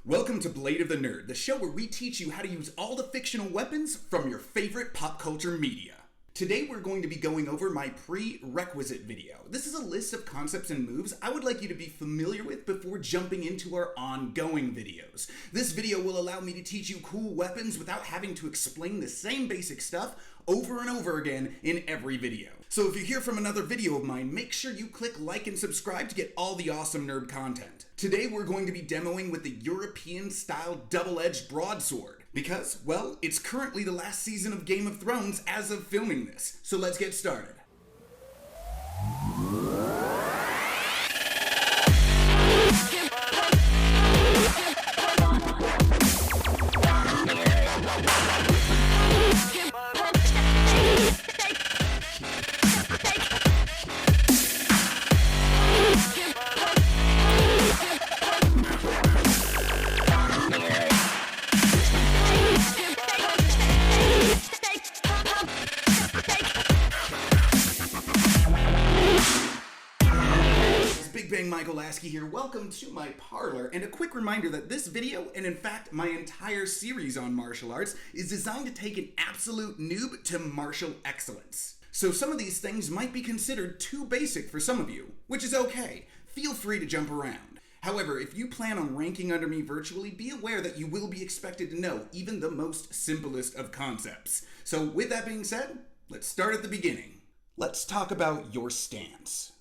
Welcome to Blade of the Nerd, the show where we teach you how to use all the fictional weapons from your favorite pop culture media. Today we're going to be going over my Prerequisite video. This is a list of concepts and moves I would like you to be familiar with before jumping into our ongoing videos. This video will allow me to teach you cool weapons without having to explain the same basic stuff over and over again in every video. So if you hear from another video of mine, make sure you click like and subscribe to get all the awesome nerd content. Today we're going to be demoing with the European-style double-edged broadsword. Because, well, it's currently the last season of Game of Thrones as of filming this. So let's get started. Here. Welcome to my parlor, and a quick reminder that this video, and in fact my entire series on martial arts, is designed to take an absolute noob to martial excellence. So some of these things might be considered too basic for some of you, which is okay. Feel free to jump around. However, if you plan on ranking under me virtually, be aware that you will be expected to know even the most simplest of concepts. So with that being said, let's start at the beginning. Let's talk about your stance.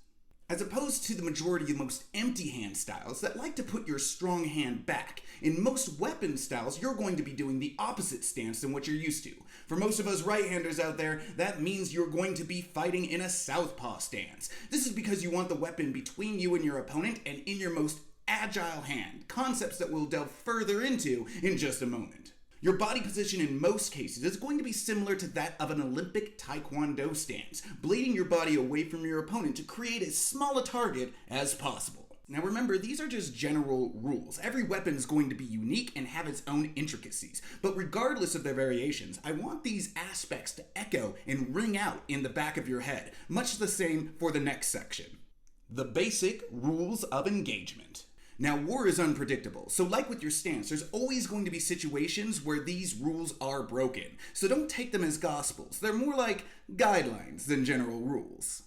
As opposed to the majority of most empty hand styles that like to put your strong hand back, in most weapon styles you're going to be doing the opposite stance than what you're used to. For most of us right-handers out there, that means you're going to be fighting in a southpaw stance. This is because you want the weapon between you and your opponent and in your most agile hand, concepts that we'll delve further into in just a moment. Your body position in most cases is going to be similar to that of an Olympic Taekwondo stance, blading your body away from your opponent to create as small a target as possible. Now remember, these are just general rules. Every weapon is going to be unique and have its own intricacies, but regardless of their variations, I want these aspects to echo and ring out in the back of your head, much the same for the next section. The basic rules of engagement. Now, war is unpredictable, so like with your stance, there's always going to be situations where these rules are broken. So don't take them as gospels. They're more like guidelines than general rules.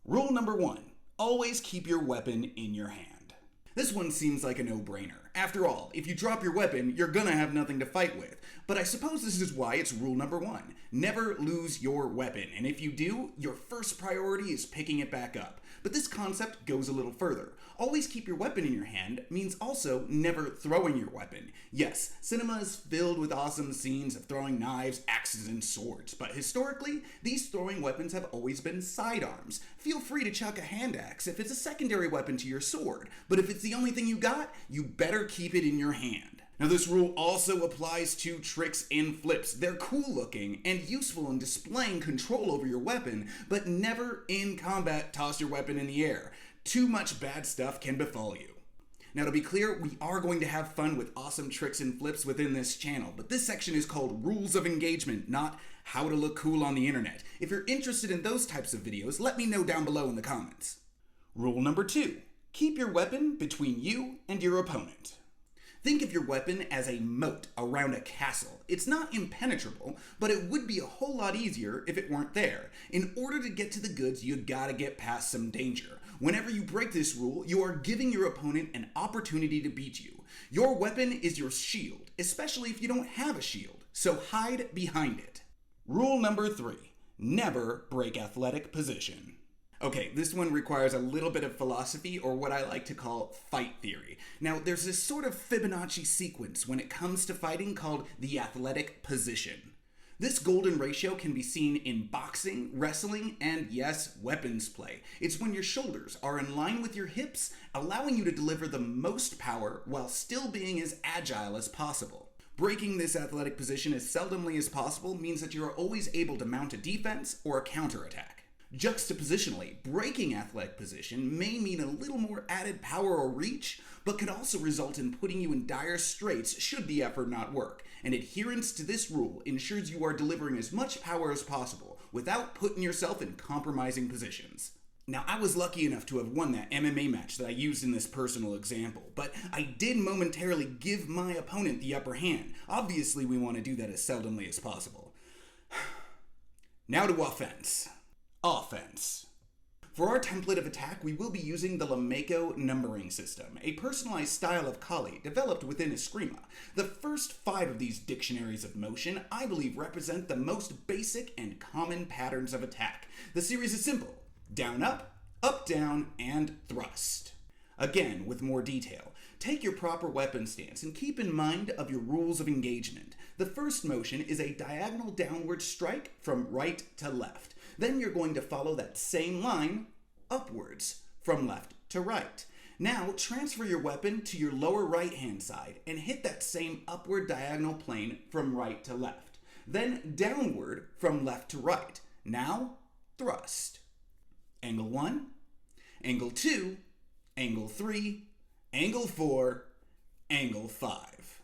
Rule number 1, always keep your weapon in your hand. This one seems like a no-brainer. After all, if you drop your weapon, you're gonna have nothing to fight with. But I suppose this is why it's rule number 1. Never lose your weapon, and if you do, your first priority is picking it back up. But this concept goes a little further. Always keep your weapon in your hand means also never throwing your weapon. Yes, cinema is filled with awesome scenes of throwing knives, axes, and swords, but historically, these throwing weapons have always been sidearms. Feel free to chuck a hand axe if it's a secondary weapon to your sword, but if it's the only thing you got, you better keep it in your hand. Now this rule also applies to tricks and flips. They're cool looking and useful in displaying control over your weapon, but never in combat toss your weapon in the air. Too much bad stuff can befall you. Now to be clear, we are going to have fun with awesome tricks and flips within this channel, but this section is called Rules of Engagement, not How to Look Cool on the Internet. If you're interested in those types of videos, let me know down below in the comments. Rule number 2, keep your weapon between you and your opponent. Think of your weapon as a moat around a castle. It's not impenetrable, but it would be a whole lot easier if it weren't there. In order to get to the goods, you gotta get past some danger. Whenever you break this rule, you are giving your opponent an opportunity to beat you. Your weapon is your shield, especially if you don't have a shield, so hide behind it. Rule number 3, never break athletic position. Okay, this one requires a little bit of philosophy, or what I like to call fight theory. Now, there's this sort of Fibonacci sequence when it comes to fighting called the athletic position. This golden ratio can be seen in boxing, wrestling, and yes, weapons play. It's when your shoulders are in line with your hips, allowing you to deliver the most power while still being as agile as possible. Breaking this athletic position as seldomly as possible means that you are always able to mount a defense or a counterattack. Juxtapositionally, breaking athletic position may mean a little more added power or reach, but could also result in putting you in dire straits should the effort not work, and adherence to this rule ensures you are delivering as much power as possible without putting yourself in compromising positions. Now, I was lucky enough to have won that MMA match that I used in this personal example, but I did momentarily give my opponent the upper hand. Obviously, we want to do that as seldomly as possible. Now to offense. Offense. For our template of attack, we will be using the Lameko numbering system, a personalized style of Kali developed within Eskrima. The first 5 of these dictionaries of motion, I believe, represent the most basic and common patterns of attack. The series is simple: down up down, and thrust. Again, with more detail, take your proper weapon stance and keep in mind of your rules of engagement. The first motion is a diagonal downward strike from right to left. Then you're going to follow that same line upwards from left to right. Now transfer your weapon to your lower right hand side and hit that same upward diagonal plane from right to left. Then downward from left to right. Now thrust. Angle 1, angle 2, angle 3, angle 4, angle 5.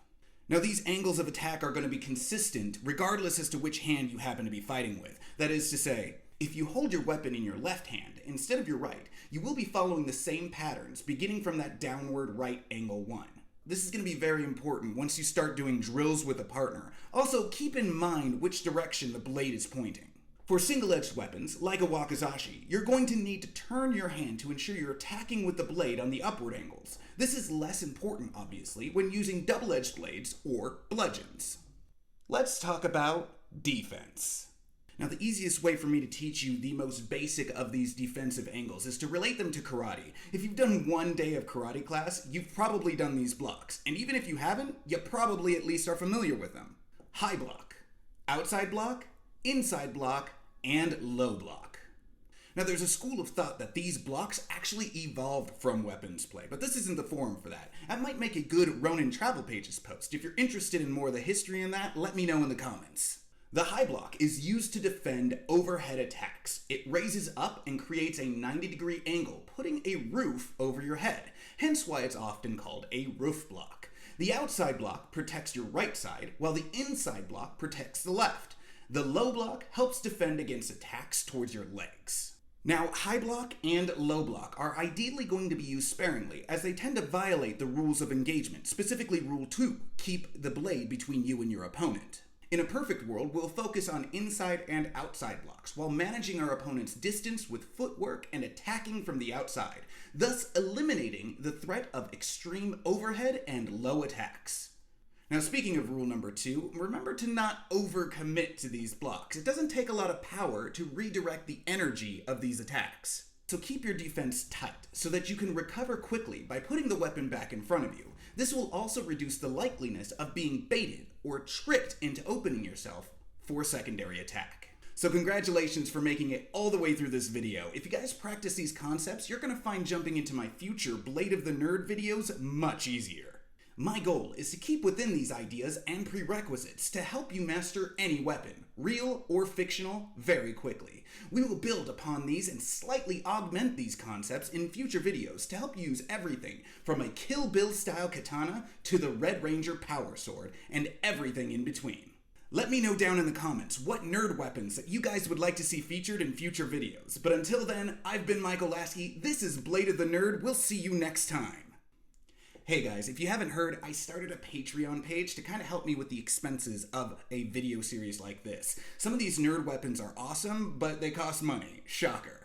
Now these angles of attack are going to be consistent regardless as to which hand you happen to be fighting with. That is to say, if you hold your weapon in your left hand instead of your right, you will be following the same patterns beginning from that downward right angle 1. This is going to be very important once you start doing drills with a partner. Also, keep in mind which direction the blade is pointing. For single-edged weapons, like a wakizashi, you're going to need to turn your hand to ensure you're attacking with the blade on the upward angles. This is less important, obviously, when using double-edged blades or bludgeons. Let's talk about defense. Now, the easiest way for me to teach you the most basic of these defensive angles is to relate them to karate. If you've done one day of karate class, you've probably done these blocks. And even if you haven't, you probably at least are familiar with them. High block, outside block, inside block, and low block. Now, there's a school of thought that these blocks actually evolved from weapons play, but this isn't the forum for that. That might make a good Ronin Travel Pages post. If you're interested in more of the history in that, let me know in the comments. The high block is used to defend overhead attacks. It raises up and creates a 90-degree angle, putting a roof over your head, hence why it's often called a roof block. The outside block protects your right side, while the inside block protects the left. The low block helps defend against attacks towards your legs. Now, high block and low block are ideally going to be used sparingly, as they tend to violate the rules of engagement, specifically Rule 2, keep the blade between you and your opponent. In a perfect world, we'll focus on inside and outside blocks, while managing our opponent's distance with footwork and attacking from the outside, thus eliminating the threat of extreme overhead and low attacks. Now, speaking of rule number 2, remember to not overcommit to these blocks. It doesn't take a lot of power to redirect the energy of these attacks. So keep your defense tight so that you can recover quickly by putting the weapon back in front of you. This will also reduce the likeliness of being baited or tricked into opening yourself for secondary attack. So congratulations for making it all the way through this video. If you guys practice these concepts, you're going to find jumping into my future Blade of the Nerd videos much easier. My goal is to keep within these ideas and prerequisites to help you master any weapon, real or fictional, very quickly. We will build upon these and slightly augment these concepts in future videos to help you use everything from a Kill Bill style katana to the Red Ranger power sword and everything in between. Let me know down in the comments what nerd weapons that you guys would like to see featured in future videos. But until then, I've been Michael Lasky, this is Blade of the Nerd, we'll see you next time. Hey guys, if you haven't heard, I started a Patreon page to kind of help me with the expenses of a video series like this. Some of these nerd weapons are awesome, but they cost money. Shocker.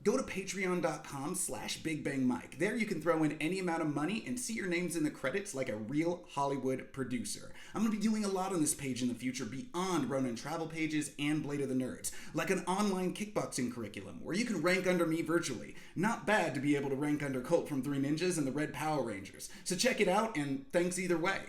Go to patreon.com/BigBangMike. There you can throw in any amount of money and see your names in the credits like a real Hollywood producer. I'm going to be doing a lot on this page in the future beyond Ronin Travel Pages and Blade of the Nerds, like an online kickboxing curriculum where you can rank under me virtually. Not bad to be able to rank under Colt from Three Ninjas and the Red Power Rangers. So check it out, and thanks either way.